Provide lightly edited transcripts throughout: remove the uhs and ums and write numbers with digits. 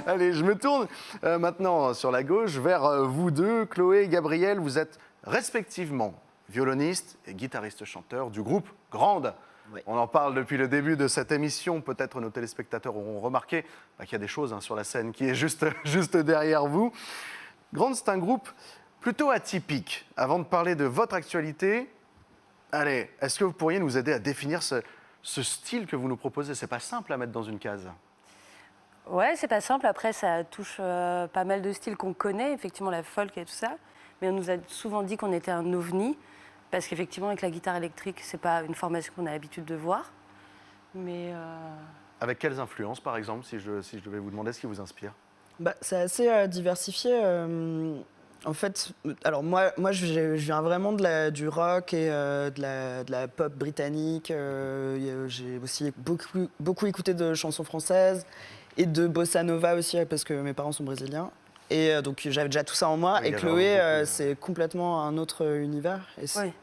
Allez, je me tourne maintenant sur la gauche vers vous deux. Chloé et Gabriel, vous êtes respectivement violoniste et guitariste-chanteur du groupe Grande. Oui. On en parle depuis le début de cette émission. Peut-être nos téléspectateurs auront remarqué qu'il y a des choses sur la scène qui est juste derrière vous. Grande, c'est un groupe plutôt atypique. Avant de parler de votre actualité, allez, est-ce que vous pourriez nous aider à définir ce style que vous nous proposez? C'est pas simple à mettre dans une case. Ouais, c'est pas simple. Après, ça touche pas mal de styles qu'on connaît, effectivement la folk et tout ça. Mais on nous a souvent dit qu'on était un ovni, parce qu'effectivement, avec la guitare électrique, c'est pas une formation qu'on a l'habitude de voir. Mais Avec quelles influences, par exemple, si je devais vous demander ce qui vous inspire? C'est assez diversifié. En fait, alors moi je viens vraiment du rock et de la pop britannique. J'ai aussi beaucoup écouté de chansons françaises et de bossa nova aussi, parce que mes parents sont brésiliens. Et donc j'avais déjà tout ça en moi. Oui, et Chloé, c'est complètement un autre univers. Et oui.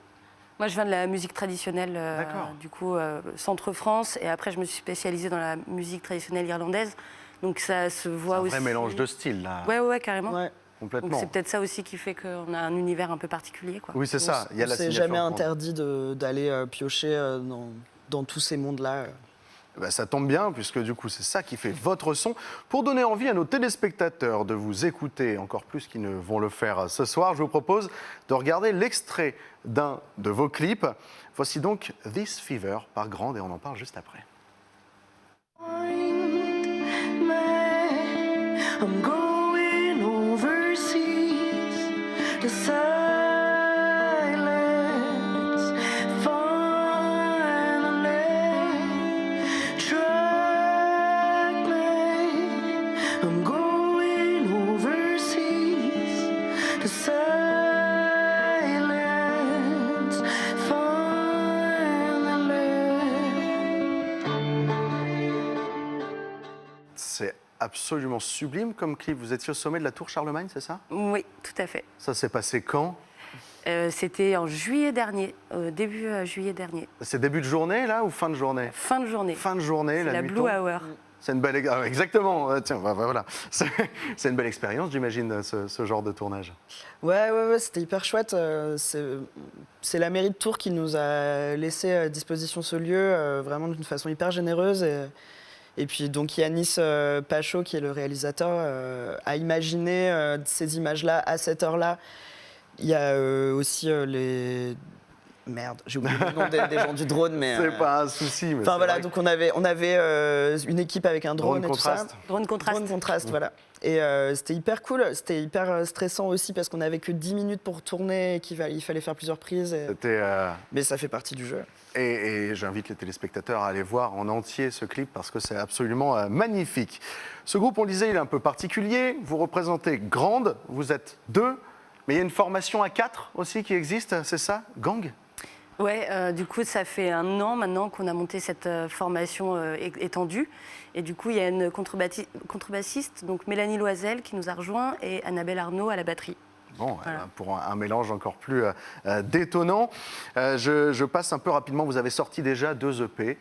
Moi, je viens de la musique traditionnelle, du coup, Centre-France. Et après, je me suis spécialisée dans la musique traditionnelle irlandaise. Donc ça se voit aussi. C'est un vrai mélange de styles, là. Ouais, carrément. Ouais. Complètement. Donc c'est peut-être ça aussi qui fait qu'on a un univers un peu particulier, quoi. Oui, c'est ça. Il y a la c'est signature jamais Grande. interdit d'aller piocher dans tous ces mondes-là. Ça tombe bien, puisque du coup, c'est ça qui fait votre son. Pour donner envie à nos téléspectateurs de vous écouter encore plus qu'ils ne vont le faire ce soir, je vous propose de regarder l'extrait d'un de vos clips. Voici donc This Fever par Grande et on en parle juste après. I'm going overseas to silence finally track me. I'm going overseas to silence finally. C'est absolument sublime comme clip. Vous étiez au sommet de la tour Charlemagne, c'est ça? Oui, tout à fait. Ça s'est passé quand? C'était en juillet dernier, début juillet dernier. C'est début de journée, là, ou fin de journée? Fin de journée. Fin de journée, C'est la nuit Blue tombe. Hour. C'est une belle... Ah, exactement, tiens, voilà. C'est une belle expérience, j'imagine, ce genre de tournage. Ouais, c'était hyper chouette. C'est la mairie de Tours qui nous a laissé à disposition ce lieu, vraiment d'une façon hyper généreuse. Et puis donc Yanis Pachot, qui est le réalisateur, a imaginé ces images-là à cette heure-là. Il y a aussi les... Merde, j'ai oublié le nom des gens du drone, mais... C'est pas un souci, mais Enfin voilà, vrai donc on avait une équipe avec un drone et contraste. tout ça. Drone contraste. Drone contraste, voilà. Et c'était hyper cool, c'était hyper stressant aussi parce qu'on n'avait que 10 minutes pour tourner et il fallait faire plusieurs prises. C'était... Mais ça fait partie du jeu. Et j'invite les téléspectateurs à aller voir en entier ce clip parce que c'est absolument magnifique. Ce groupe, on le disait, il est un peu particulier. Vous représentez Grande, vous êtes deux, mais il y a une formation à 4 aussi qui existe, c'est ça? Gang? Ouais, du coup, ça fait 1 an maintenant qu'on a monté cette formation étendue. Et du coup, il y a une contrebassiste, donc Mélanie Loisel, qui nous a rejoint, et Annabelle Arnaud à la batterie. Bon, Voilà. pour un mélange encore plus détonnant. Je passe un peu rapidement, vous avez sorti déjà 2 EP.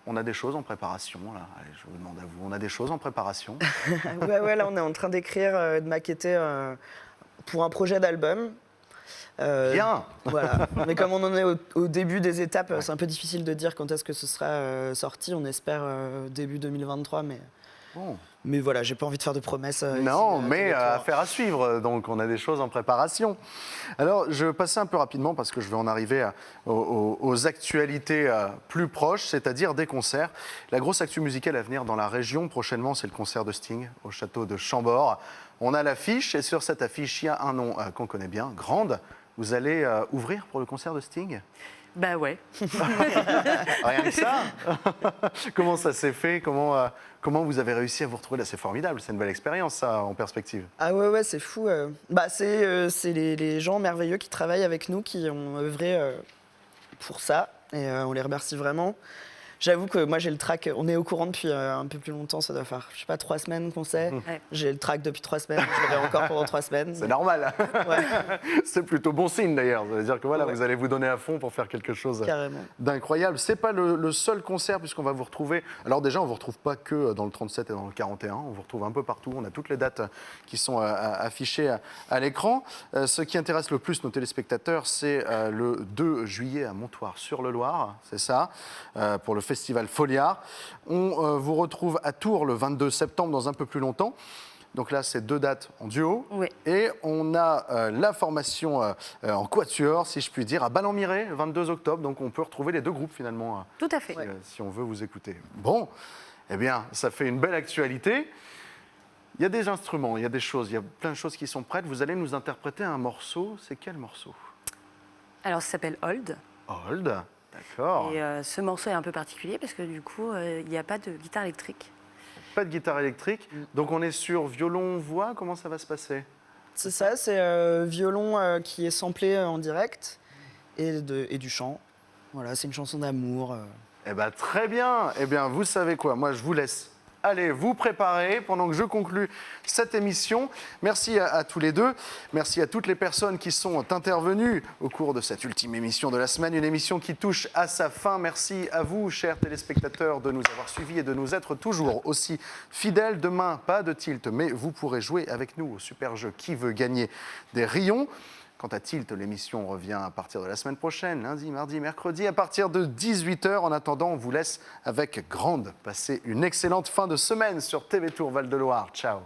On a des choses en préparation, là. Allez, je vous demande à vous, on a des choses en préparation? Ouais, là on est en train d'écrire, de maqueter pour un projet d'album. Bien. Voilà. Mais comme on en est au début des étapes, c'est un peu difficile de dire quand est-ce que ce sera sorti. On espère début 2023, Bon. mais voilà, j'ai pas envie de faire de promesses. Non, ici, mais directement. affaire à suivre, donc on a des choses en préparation. Alors, je vais passer un peu rapidement parce que je vais en arriver aux actualités plus proches, c'est-à-dire des concerts. La grosse actu musicale à venir dans la région prochainement, c'est le concert de Sting au château de Chambord. On a l'affiche et sur cette affiche, il y a un nom qu'on connaît bien, Grande. Vous allez ouvrir pour le concert de Sting? Bah ouais. Rien que ça. Comment ça s'est fait? Comment vous avez réussi à vous retrouver là? C'est formidable, c'est une belle expérience, ça, en perspective. Ah ouais, c'est fou. C'est les gens merveilleux qui travaillent avec nous, qui ont œuvré pour ça, et on les remercie vraiment. J'avoue que moi j'ai le track, on est au courant depuis un peu plus longtemps, ça doit faire, je sais pas, 3 semaines qu'on sait. Ouais. J'ai le track depuis 3 semaines, je l'avais encore pendant 3 semaines. C'est normal. Ouais, C'est plutôt bon signe d'ailleurs. Ça veut dire que voilà, Ouais. vous allez vous donner à fond pour faire quelque chose carrément. d'incroyable. C'est pas le seul concert puisqu'on va vous retrouver. Alors déjà, on vous retrouve pas que dans le 37 et dans le 41. On vous retrouve un peu partout. On a toutes les dates qui sont affichées à l'écran. Ce qui intéresse le plus nos téléspectateurs, c'est le 2 juillet à Montoire-sur-le-Loir. C'est ça, pour le festival Foliard. On vous retrouve à Tours le 22 septembre, dans un peu plus longtemps. Donc là, c'est 2 dates en duo. Oui. Et on a la formation en quatuor, si je puis dire, à Ballon-Miré, le 22 octobre. Donc on peut retrouver les 2 groupes finalement, Tout à fait. si on veut vous écouter. Bon, eh bien, ça fait une belle actualité. Il y a des instruments, il y a des choses, il y a plein de choses qui sont prêtes. Vous allez nous interpréter un morceau. C'est quel morceau? Alors, ça s'appelle Hold. Hold, d'accord. Et ce morceau est un peu particulier parce que du coup, il n'y a pas de guitare électrique. Pas de guitare électrique. Donc on est sur violon-voix. Comment ça va se passer? C'est ça, c'est violon qui est samplé en direct et du chant. Voilà, c'est une chanson d'amour. Eh bien, très bien. Eh bien, vous savez quoi? Moi, je vous laisse. Allez, vous préparez pendant que je conclue cette émission. Merci à tous les deux. Merci à toutes les personnes qui sont intervenues au cours de cette ultime émission de la semaine. Une émission qui touche à sa fin. Merci à vous, chers téléspectateurs, de nous avoir suivis et de nous être toujours aussi fidèles. Demain, pas de tilt, mais vous pourrez jouer avec nous au super jeu Qui veut gagner des rayons. Quant à Tilt, l'émission revient à partir de la semaine prochaine, lundi, mardi, mercredi, à partir de 18h. En attendant, on vous laisse avec Grande. Passez une excellente fin de semaine sur TV Tour Val-de-Loire. Ciao.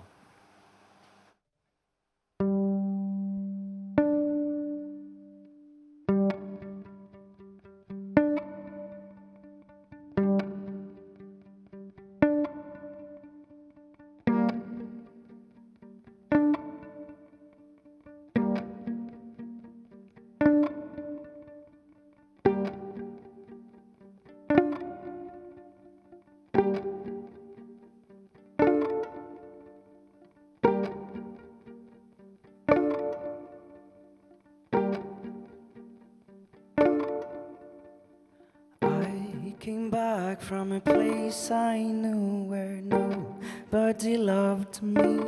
I came back from a place I knew where nobody loved me.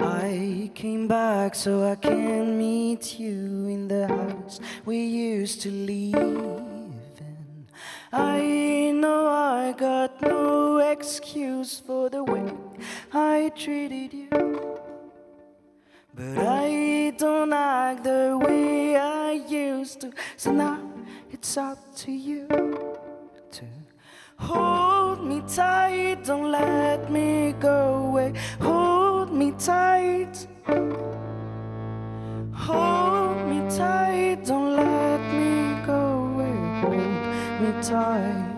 I came back so I can meet you in the house we used to live in. I know I got no excuse for the way I treated you, but I don't act the way I used to. So now it's up to you to hold me tight, don't let me go away. Hold me tight, hold me tight, don't let me go away. Hold me tight.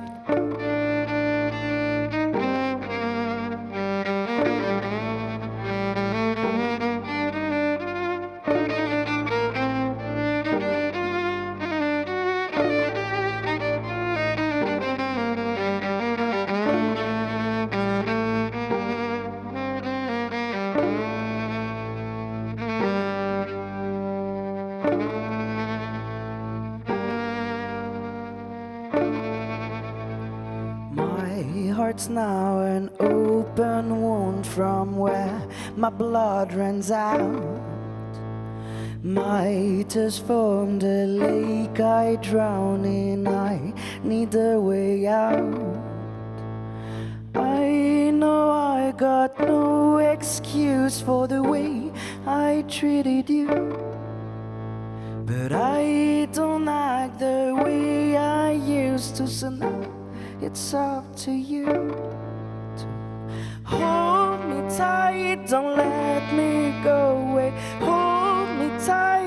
My heart's now an open wound from where my blood runs out. My tears formed a lake I drown in. I need a way out. I know I got no excuse for the way I treated you, but I don't act the way I used to. So now it's up to you to hold me tight, don't let me go away. Hold me tight.